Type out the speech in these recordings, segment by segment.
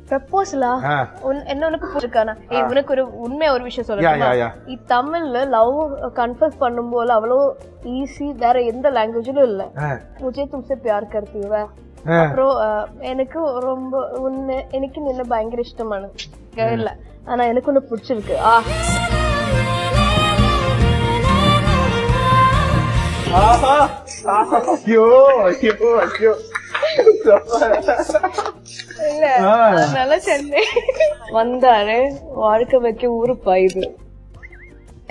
ப்ரப்போசலா என்ன உனக்கு புரிஞ்சுக்கானா உனக்கு ஒரு உண்மை ஒரு விஷயம் சொல்லுங்க தமிழ்ல லவ் கன்ஃபஸ் பண்ணும்போது அவ்வளோ ஈஸி வேற எந்த லாங்குவேஜ்லயும் இல்ல முझे तुमसे प्यार करती हूँ அப்புறம் எனக்கு ரொம்ப எனக்கு நின்ன பயங்கர இஷ்டமான இல்ல ஆனா எனக்கு ஒண்ணு பிடிச்சிருக்கு இல்ல நல்லா சென்னை வந்தாரு வாழ்க்கை வைக்க ஊரு பாயுது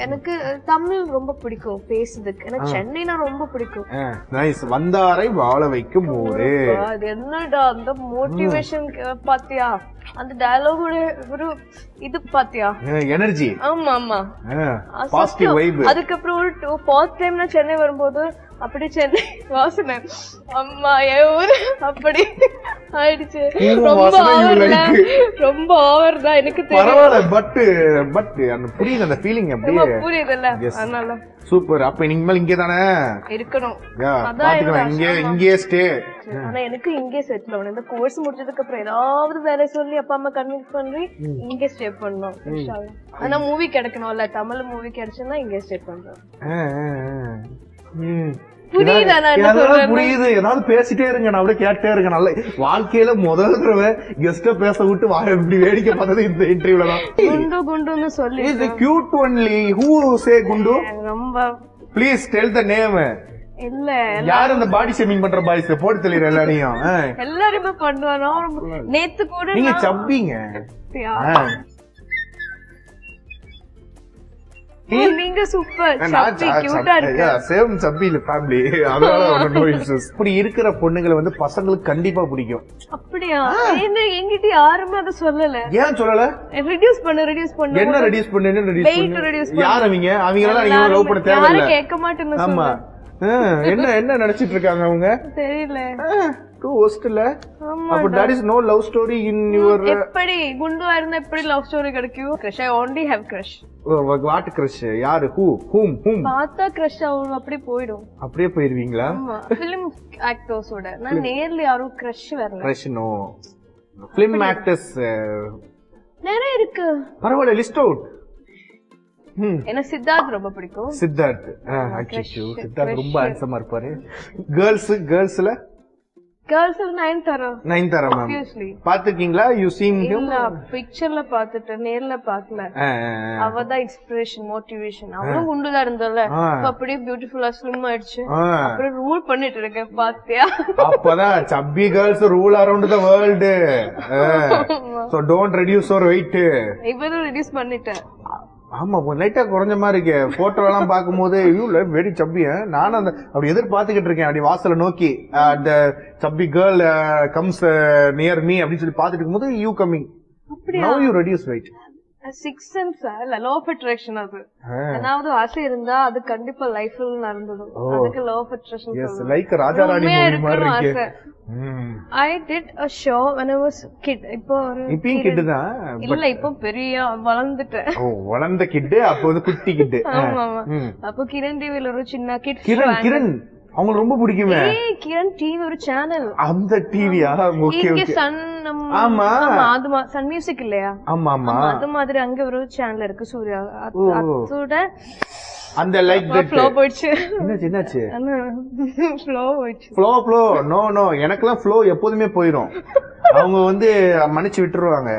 எனக்கு தமிழ் ரொம்ப பிடிக்கும் பேசுறதுக்கு எனக்கு சென்னைனா ரொம்ப பிடிக்கும் வந்தாரை வாழ வைக்கும் ஊரு அது என்னடா அந்த மோட்டிவேஷன் பாத்தியா அந்த டயலாகோட ஒரு இது பாத்தியா எனர்ஜி ஆமா ஆமா பாசிட்டிவ் வைப் அதுக்கப்புறம் ஒரு ஃபர்ஸ்ட் டைம் நான் சென்னை வரும்போது அப்படி சென்னை வாசனை அம்மா ஊரு அப்படி ஆயிடுச்சு ரொம்ப ஓவர் தான் எனக்கு பரவாயில்ல பட் அந்த புரியுது அந்த ஃபீலிங் அப்படியே புரியுதுல்ல அதனால சூப்பர் அப்ப இனிமேல் இங்கே தானே இருக்கணும் இங்கே ஸ்டே ஆனா எனக்கு இங்கே செட்டில் ஆகணும் இந்த கோர்ஸ் முடிச்சதுக்கு அப்புறம் ஏதாவது வேலை சொல்லி அப்பா அம்மா கன்வின்ஸ் பண்ணி இங்கே ஸ்டே பண்ணணும் ஆனா மூவி கிடைக்கணும்ல தமிழ் மூவி கிடைச்சுன்னா இங்கே ஸ்டே பண்றோம் புரியுது ஏதாவது பேசிட்டே இருங்க நான் அப்படியே கேட்டே இருக்கேன் நல்ல வாழ்க்கையில முதல் தடவை கெஸ்ட பேச விட்டு இப்படி வேடிக்கை பார்த்தது இந்த இன்டர்வியூல தான் குண்டு குண்டுன்னு சொல்லி is cute only who say குண்டு ரொம்ப ப்ளீஸ் டெல் த நேம் இல்ல யார் அந்த பாடி ஷேமிங் பண்ற பாய்ஸ் போட்டு தெளிற எல்லாரையும் எல்லாருமே பண்ணுவானோ நேத்து கூட நீங்க சப்பிங்க நீங்க சூப்பர் சப்பி கியூட்டா இருக்கு சேம் சப்பி ஃபேமிலி அதனால நோ இஷ்யூஸ் இப்படி இருக்கிற பொண்ணுங்களை வந்து பசங்களுக்கு கண்டிப்பா பிடிக்கும் அப்படியே என்ன என்கிட்ட யாருமே அத சொல்லல ஏன் சொல்லல ரெடியூஸ் பண்ணு என்ன ரெடியூஸ் பண்ணு யார் அவங்கலாம் நீங்க லவ் பண்ண தேவை இல்ல கேட்க மாட்டேன்னு ஆமா என்ன நினைச்சிட்டு இருக்காங்க அவங்க தெரியல ஹோஸ்டல்ல அப்ப that is no love story in your எப்படி குண்டுவா இருந்தா எப்படி லவ் ஸ்டோரி கிடைக்கும் crush I only have crush what crush யாரு whom பார்த்தா crush ஆகும் அப்படியே போய்டும் அப்படியே போயிருவீங்களா film actors ஓட நான் நேர்ல யாரும் crush வரல crush no film actors நிறைய இருக்கு பரவாயில்லை லிஸ்ட் அவுட் எனக்கு சித்தார்த் ரொம்ப பிடிக்கும் சித்தார்த் சித்தார்த் ரொம்ப ஹேண்ட்ஸமா இருப்பாரு கேர்ள்ஸ்ல நயன்தாரா மேம் பாத்துக்கீங்களா யூ சீன் ஹிம் இல்ல பிக்சர்ல பாத்துட்டு நேர்ல பார்க்கல அவதான் இன்ஸ்பிரேஷன் மோட்டிவேஷன் அவளும் குண்டுதான் இருந்தால அப்படியே பியூட்டிஃபுல்லா ஸ்லிம் ஆயிடுச்சு அப்புறம் ரூல் பண்ணிட்டு இருக்கேன் பாத்தியா அப்பதான் chubby girls rule around the world so don't reduce your weight இப்பதான் ரெடியூஸ் பண்ணிட்டேன் ஆமா லைட்டா குறைஞ்ச மாதிரி இருக்கு போட்டோ எல்லாம் பாக்கும்போது வெரி சப்பிய நானும் அந்த அப்படி எதிர்பார்த்துக்கிட்டு இருக்கேன் அப்படி வாசல நோக்கி அந்த சப்பி கேர்ள் கம்ஸ் நியர் மீ அப்படின்னு சொல்லி பாத்துட்டு இருக்கும்போது you coming now you reduce weight six sense law of attraction அது ஏதாவது ஆசை இருந்தா அது கண்டிப்பா லைஃப்ல நடந்துடும் அதுக்கு law of attraction as like Raja Rani movie மாதிரி இருக்கு I did a show when I was kid இப்போ இப்பயும் கிட் தான் இல்ல இப்போ பெரிய வளர்ந்துட்டேன் வளர்ந்த கிட் அப்ப வந்து குட்டி கிட் ஆமா அப்போ கிரண் டிவில ஒரு சின்ன கிட் கிரண் அவங்க ரொம்ப பிடிக்குமே கிரண் டிவி ஒரு சேனல் அந்த டிவியா ஓகே ஓகே சன் ஆமா அது சன் மியூசிக் இல்லையா ஆமா ஆமா அது மாதிரி அங்க ஒரு சேனல் இருக்கு சூர்யா அதோட அந்த லைக் தட் ஃப்ளோ போயிடுச்சு என்னாச்சு ஃப்ளோ போயிடுச்சு ஃப்ளோ நோ எனக்கெல்லாம் ஃப்ளோ எப்போதுமே போயிடும் அவங்க வந்து மன்னிச்சு விட்டுருவாங்க.